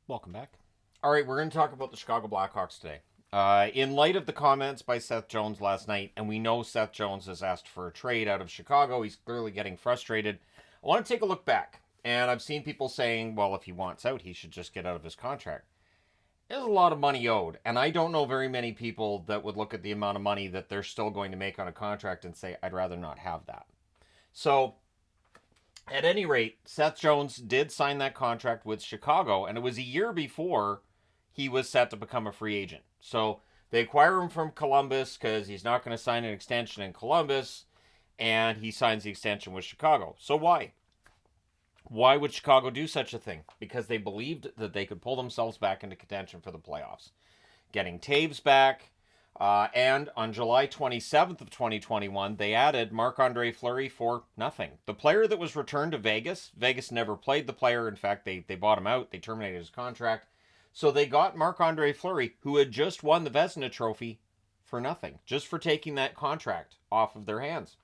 Welcome back. All right, we're going to talk about the Chicago Blackhawks today. In light of the comments by Seth Jones last night, and we know Seth Jones has asked for a trade out of Chicago, he's clearly getting frustrated. I want to take a look back, and I've seen people saying, well, if he wants out, he should just get out of his contract. There's a lot of money owed, and I don't know very many people that would look at the amount of money that they're still going to make on a contract and say, I'd rather not have that. So, at any rate, Seth Jones did sign that contract with Chicago, and it was a year before he was set to become a free agent. So they acquire him from Columbus because he's not going to sign an extension in Columbus, and he signs the extension with Chicago. So why? Why would Chicago do such a thing? Because they believed that they could pull themselves back into contention for the playoffs. Getting Taves back, and on July 27th of 2021, they added Marc-Andre Fleury for nothing. The player that was returned to Vegas, Vegas never played the player. In fact, they bought him out. They terminated his contract. So they got Marc-Andre Fleury, who had just won the Vezina Trophy, for nothing, just for taking that contract off of their hands.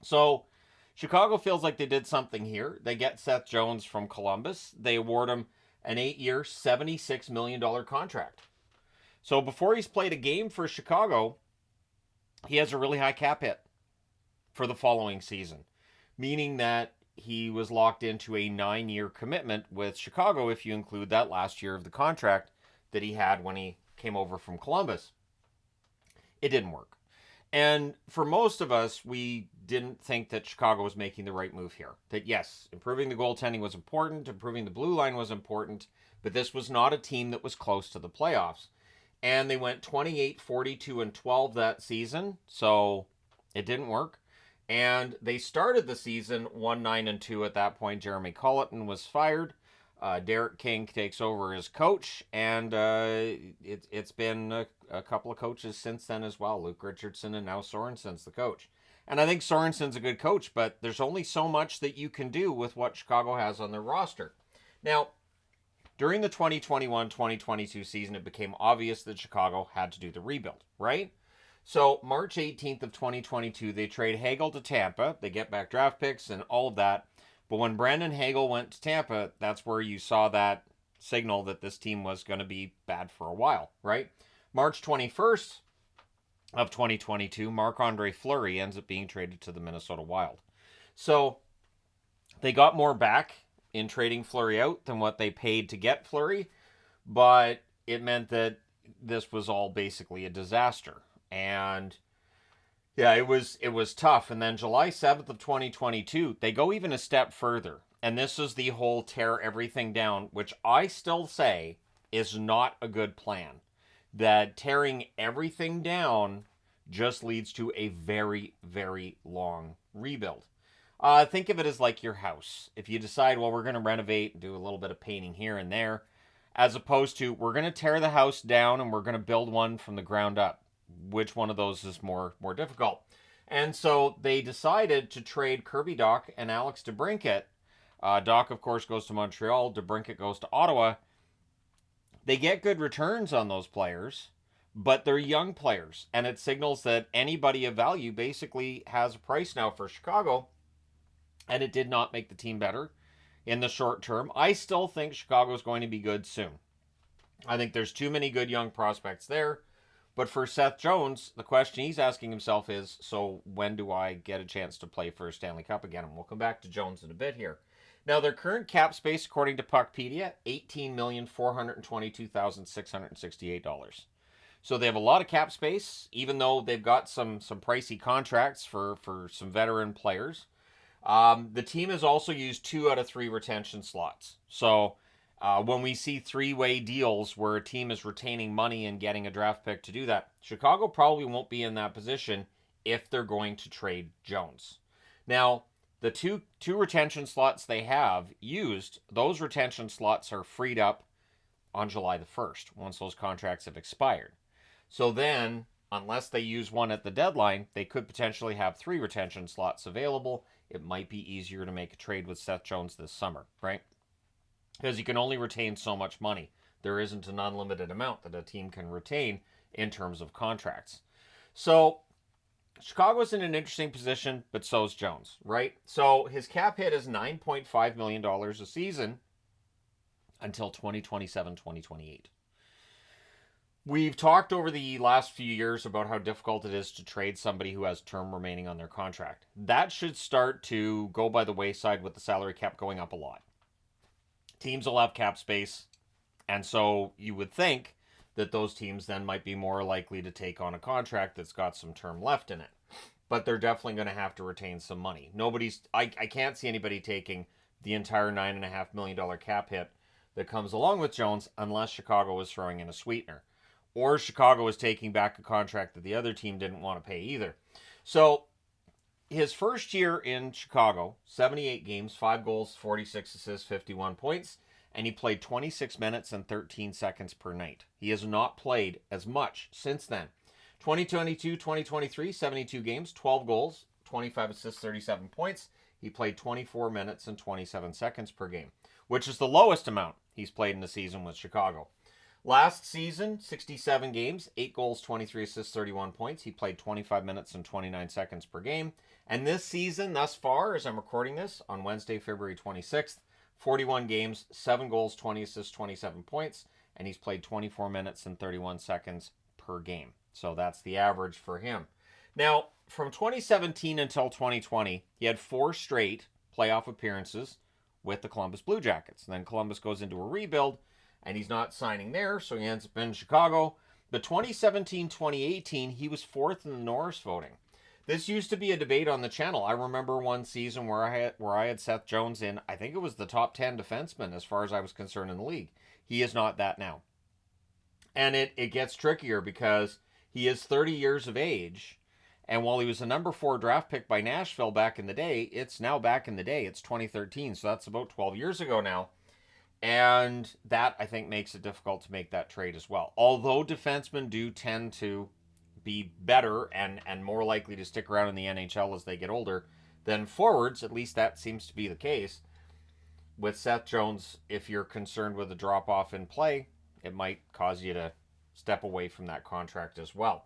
So Chicago feels like they did something here. They get Seth Jones from Columbus. They award him an 8-year, $76 million contract. So before he's played a game for Chicago, he has a really high cap hit for the following season, meaning that he was locked into a 9-year commitment with Chicago if you include that last year of the contract that he had when he came over from Columbus. It didn't work. And for most of us, we didn't think that Chicago was making the right move here. That yes, improving the goaltending was important, improving the blue line was important, but this was not a team that was close to the playoffs. And they went 28, 42, and 12 that season, so it didn't work. And they started the season 1-9-2 at that point. Jeremy Colleton was fired. Derek King takes over as coach, and it's been a couple of coaches since then as well. Luke Richardson and now Sorensen's the coach. And I think Sorensen's a good coach, but there's only so much that you can do with what Chicago has on their roster. Now, during the 2021-2022 season, it became obvious that Chicago had to do the rebuild, right? So March 18th of 2022, they trade Hagel to Tampa. They get back draft picks and all of that. But when Brandon Hagel went to Tampa, that's where you saw that signal that this team was going to be bad for a while, right? March 21st of 2022, Marc-Andre Fleury ends up being traded to the Minnesota Wild. So they got more back in trading Fleury out than what they paid to get Fleury, but it meant that this was all basically a disaster. And yeah, it was tough. And then July 7th of 2022, they go even a step further. And this is the whole tear everything down, which I still say is not a good plan. That tearing everything down just leads to a very, very long rebuild. Think of it as like your house. If you decide, well, we're going to renovate and do a little bit of painting here and there, as opposed to we're going to tear the house down and we're going to build one from the ground up. Which one of those is more difficult? And so they decided to trade Kirby Dach and Alex DeBrincat. Dach, of course, goes to Montreal. DeBrincat goes to Ottawa. They get good returns on those players, but they're young players. And it signals that anybody of value basically has a price now for Chicago. And it did not make the team better in the short term. I still think Chicago is going to be good soon. I think there's too many good young prospects there. But for Seth Jones, the question he's asking himself is, so when do I get a chance to play for a Stanley Cup again? And we'll come back to Jones in a bit here. Now, their current cap space, according to Puckpedia, $18,422,668. So they have a lot of cap space, even though they've got some pricey contracts for some veteran players. The team has also used 2 out of 3 retention slots. So when we see 3-way deals where a team is retaining money and getting a draft pick to do that, Chicago probably won't be in that position if they're going to trade Jones. Now, the two retention slots they have used, those retention slots are freed up on July the 1st, once those contracts have expired. So then, unless they use one at the deadline, they could potentially have 3 retention slots available. It might be easier to make a trade with Seth Jones this summer, right? Because you can only retain so much money. There isn't an unlimited amount that a team can retain in terms of contracts. So Chicago's in an interesting position, but so's Jones, right? So his cap hit is $9.5 million a season. until 2027-2028. We've talked over the last few years about how difficult it is to trade somebody who has term remaining on their contract. That should start to go by the wayside with the salary cap going up a lot. Teams will have cap space, and so you would think that those teams then might be more likely to take on a contract that's got some term left in it. But they're definitely going to have to retain some money. I can't see anybody taking the entire $9.5 million cap hit that comes along with Jones unless Chicago is throwing in a sweetener. Or Chicago is taking back a contract that the other team didn't want to pay either. So his first year in Chicago, 78 games, 5 goals, 46 assists, 51 points, and he played 26 minutes and 13 seconds per night. He has not played as much since then. 2022-2023, 72 games, 12 goals, 25 assists, 37 points. He played 24 minutes and 27 seconds per game, which is the lowest amount he's played in the season with Chicago. Last season, 67 games, 8 goals, 23 assists, 31 points. He played 25 minutes and 29 seconds per game. And this season, thus far, as I'm recording this, on Wednesday, February 26th, 41 games, 7 goals, 20 assists, 27 points. And he's played 24 minutes and 31 seconds per game. So that's the average for him. Now, from 2017 until 2020, he had 4 straight playoff appearances with the Columbus Blue Jackets. And then Columbus goes into a rebuild, and he's not signing there, so he ends up in Chicago. But 2017-2018, he was 4th in the Norris voting. This used to be a debate on the channel. I remember one season where I had Seth Jones in, I think it was the top 10 defenseman as far as I was concerned in the league. He is not that now. And it gets trickier because he is 30 years of age, and while he was a number 4 draft pick by Nashville back in the day, it's now back in the day. It's 2013, so that's about 12 years ago now. And that, I think, makes it difficult to make that trade as well. Although defensemen do tend to be better and more likely to stick around in the NHL as they get older than forwards, at least that seems to be the case. With Seth Jones, if you're concerned with a drop-off in play, it might cause you to step away from that contract as well.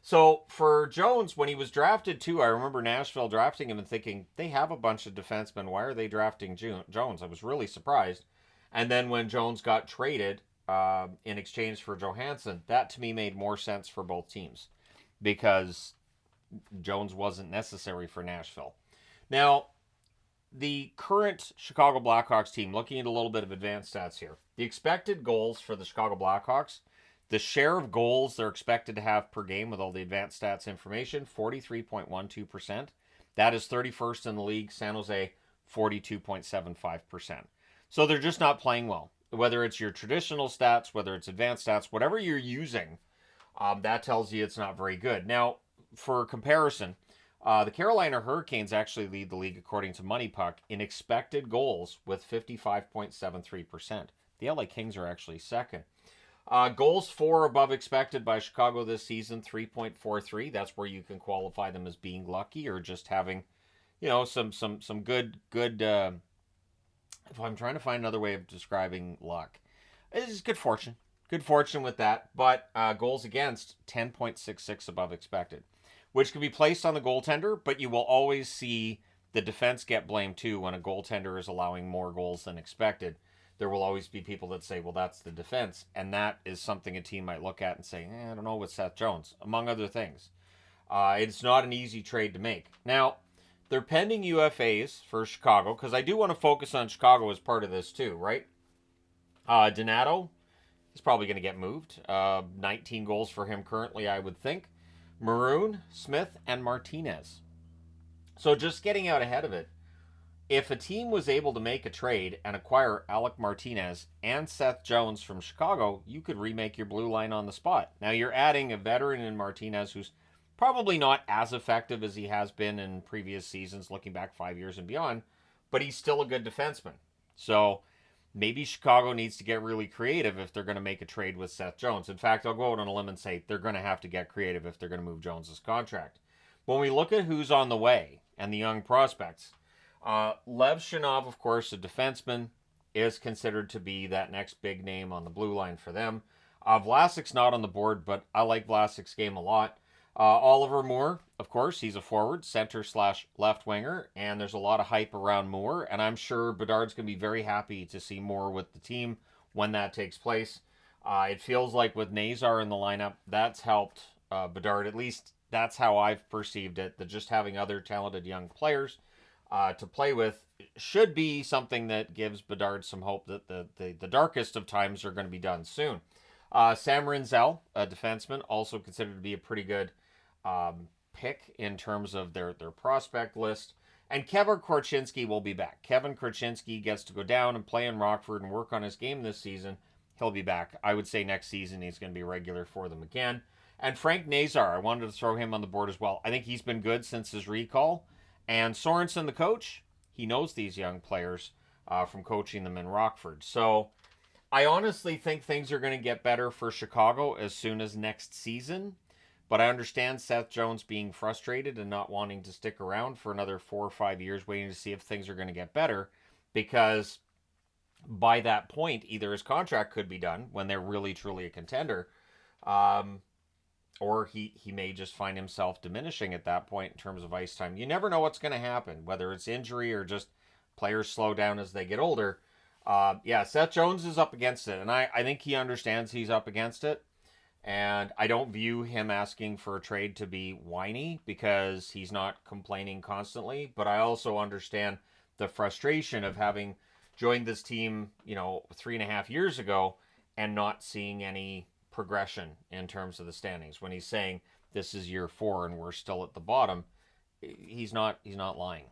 So for Jones, when he was drafted too, I remember Nashville drafting him and thinking, they have a bunch of defensemen. Why are they drafting Jones? I was really surprised. And then when Jones got traded in exchange for Johansson, that to me made more sense for both teams because Jones wasn't necessary for Nashville. Now, the current Chicago Blackhawks team, looking at a little bit of advanced stats here, the expected goals for the Chicago Blackhawks, the share of goals they're expected to have per game with all the advanced stats information, 43.12%. That is 31st in the league. San Jose, 42.75%. So they're just not playing well. Whether it's your traditional stats, whether it's advanced stats, whatever you're using, that tells you it's not very good. Now, for comparison, the Carolina Hurricanes actually lead the league according to Money Puck in expected goals with 55.73%. The LA Kings are actually second. Goals for above expected by Chicago this season, 3.43. That's where you can qualify them as being lucky or just having, some good. If I'm trying to find another way of describing luck, it's good fortune. Good fortune with that. But goals against, 10.66 above expected, which can be placed on the goaltender, but you will always see the defense get blamed too when a goaltender is allowing more goals than expected. There will always be people that say, well, that's the defense. And that is something a team might look at and say, I don't know with Seth Jones, among other things. It's not an easy trade to make. Now, they're pending UFAs for Chicago, because I do want to focus on Chicago as part of this too, right? Donato is probably going to get moved. 19 goals for him currently, I would think. Maroon, Smith, and Martinez. So just getting out ahead of it, if a team was able to make a trade and acquire Alec Martinez and Seth Jones from Chicago, you could remake your blue line on the spot. Now you're adding a veteran in Martinez who's probably not as effective as he has been in previous seasons, looking back 5 years and beyond, but he's still a good defenseman. So maybe Chicago needs to get really creative if they're going to make a trade with Seth Jones. In fact, I'll go out on a limb and say they're going to have to get creative if they're going to move Jones's contract. When we look at who's on the way and the young prospects, Lev Shinov, of course, a defenseman, is considered to be that next big name on the blue line for them. Vlasic's not on the board, but I like Vlasic's game a lot. Oliver Moore, of course, he's a forward, center/left winger, and there's a lot of hype around Moore, and I'm sure Bedard's going to be very happy to see Moore with the team when that takes place. It feels like with Nazar in the lineup, that's helped Bedard. At least that's how I've perceived it. That just having other talented young players to play with should be something that gives Bedard some hope that the darkest of times are going to be done soon. Sam Rinzel, a defenseman, also considered to be a pretty good pick in terms of their prospect list. And Kevin Korchinski will be back. Kevin Korchinski gets to go down and play in Rockford and work on his game this season. He'll be back. I would say next season he's going to be regular for them again. And Frank Nazar, I wanted to throw him on the board as well. I think he's been good since his recall. And Sorensen, the coach, he knows these young players from coaching them in Rockford. So I honestly think things are going to get better for Chicago as soon as next season. But I understand Seth Jones being frustrated and not wanting to stick around for another 4 or 5 years, waiting to see if things are going to get better. Because by that point, either his contract could be done when they're really, truly a contender, or he may just find himself diminishing at that point in terms of ice time. You never know what's going to happen, whether it's injury or just players slow down as they get older. Seth Jones is up against it, and I think he understands he's up against it. And I don't view him asking for a trade to be whiny because he's not complaining constantly. But I also understand the frustration of having joined this team, 3.5 years ago and not seeing any progression in terms of the standings. When he's saying this is year 4 and we're still at the bottom, he's not lying.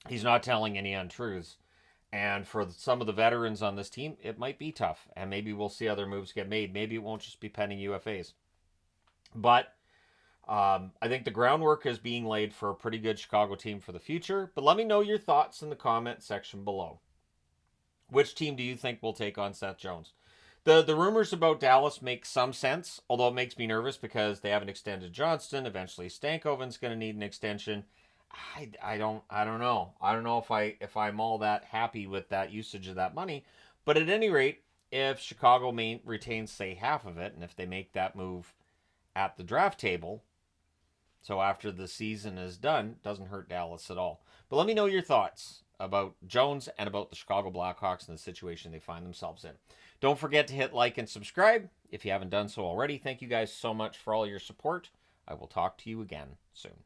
He's not telling any untruths. And for some of the veterans on this team, it might be tough. And maybe we'll see other moves get made. Maybe it won't just be pending UFAs. But I think the groundwork is being laid for a pretty good Chicago team for the future. But let me know your thoughts in the comment section below. Which team do you think will take on Seth Jones? The rumors about Dallas make some sense, although it makes me nervous because they haven't extended Johnston. Eventually Stankoven's going to need an extension. I don't know. I don't know if I'm all that happy with that usage of that money. But at any rate, if Chicago retains, say, half of it, and if they make that move at the draft table, so after the season is done, doesn't hurt Dallas at all. But let me know your thoughts about Jones and about the Chicago Blackhawks and the situation they find themselves in. Don't forget to hit like and subscribe if you haven't done so already. Thank you guys so much for all your support. I will talk to you again soon.